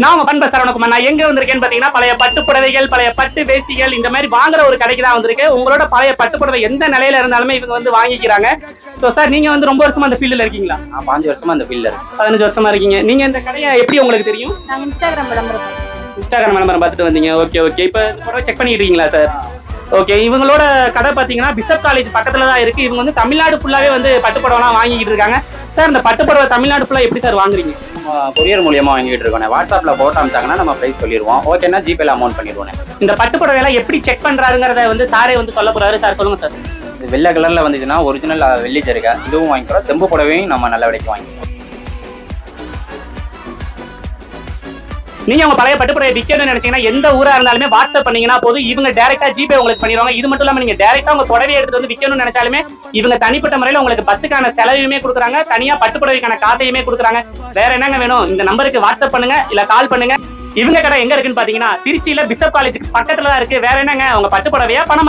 நான் உங்க பண்ப சரவணகுமார். நான் எங்க வந்திருக்கேன்னு பாத்தீங்கன்னா பழைய பட்டு புடவைகள், பழைய பட்டு வேஷ்டிகள் இந்த மாதிரி வாங்குற ஒரு கடைக்கு தான் வந்திருக்கேன். உங்களோட பழைய பட்டு புடவை எந்த நிலையில இருந்தாலுமே இவங்க வந்து வாங்கிக்கிறாங்க. சோ சார், நீங்க வந்து ரொம்ப வருஷமா அந்த ஃபீல்ட்ல இருக்கீங்களா? 5 வருஷமா அந்த ஃபீல்ட்ல இருக்கு. 15 வருஷமா இருக்கீங்க. நீங்க இந்த கடையை எப்படி உங்களுக்கு தெரியும்? நாங்க இன்ஸ்டாகிராம் விளம்பரம் பார்த்துட்டு வந்தீங்க. Okay okay. இப்போ இந்த புடவை செக் பண்ணிட்டு இருக்கீங்களா சார்? ஓகே. இவங்களோட கடை பாத்தீங்கன்னா பிஷப் காலேஜ் பக்கத்துல தான் இருக்கு. இவங்க வந்து தமிழ்நாடு ஃபுல்லாவே வந்து பட்டு புடவைலாம் வாங்கிட்டு இருக்காங்க. சார், இந்த பட்டு புடவை தமிழ்நாடு ஃபுல்லா எப்படி சார் வாங்குறீங்க? கொரியர் மூலியமா வாங்கிட்டு இருக்கோம். வாட்ஸ்அப்ல போட்டோ அனுப்பிச்சாங்கன்னா நம்ம பிரைஸ் சொல்லிடுவோம். ஓகேன்னா ஜிபேல அமௌண்ட் பண்ணிடுவோம். இந்த பட்டு புடவை எல்லாம் எப்படி செக் பண்றாருங்கிறத வந்து சாரே வந்து சொல்ல போறாரு. சார் சொல்லுங்க சார். வெள்ளை கலர்ல வந்துச்சுன்னா ஒரிஜினல் வெள்ளி ஜரிகை இதுவும் வாங்கிக்கிறோம். செம்பு புடவையும் நம்ம நல்ல விலைக்கு வாங்கிக்கிறோம். நீங்க உங்க பழைய பட்டு புடவை விற்கணும்னு நினைச்சீங்கன்னா எந்த ஊரா இருந்தாலுமே வாட்ஸ்அப் பண்ணீங்கன்னா போதும், இவங்க டைரக்டா ஜிபே உங்களுக்கு பண்ணிடுவாங்க. இது மட்டும் இல்லாம நீங்க டைரக்டா உங்க புடவை எடுத்து வந்து விற்கணும்னு நினைச்சாலுமே இவங்க தனிப்பட்ட முறையில உங்களுக்கு பஸ்ஸுக்கான செலவையுமே கொடுக்குறாங்க, தனியா பட்டு புடவைக்கான காசையுமே கொடுக்குறாங்க. வேற என்னங்க வேணும்? இந்த நம்பருக்கு வாட்ஸ்அப் பண்ணுங்க, இல்ல கால் பண்ணுங்க. இவங்க கடை எங்க இருக்குன்னு பாத்தீங்கன்னா திருச்சியில பிஷப் காலேஜுக்கு பக்கத்துல தான் இருக்கு. வேற என்னங்க, உங்க பட்டு புடவையா பணம்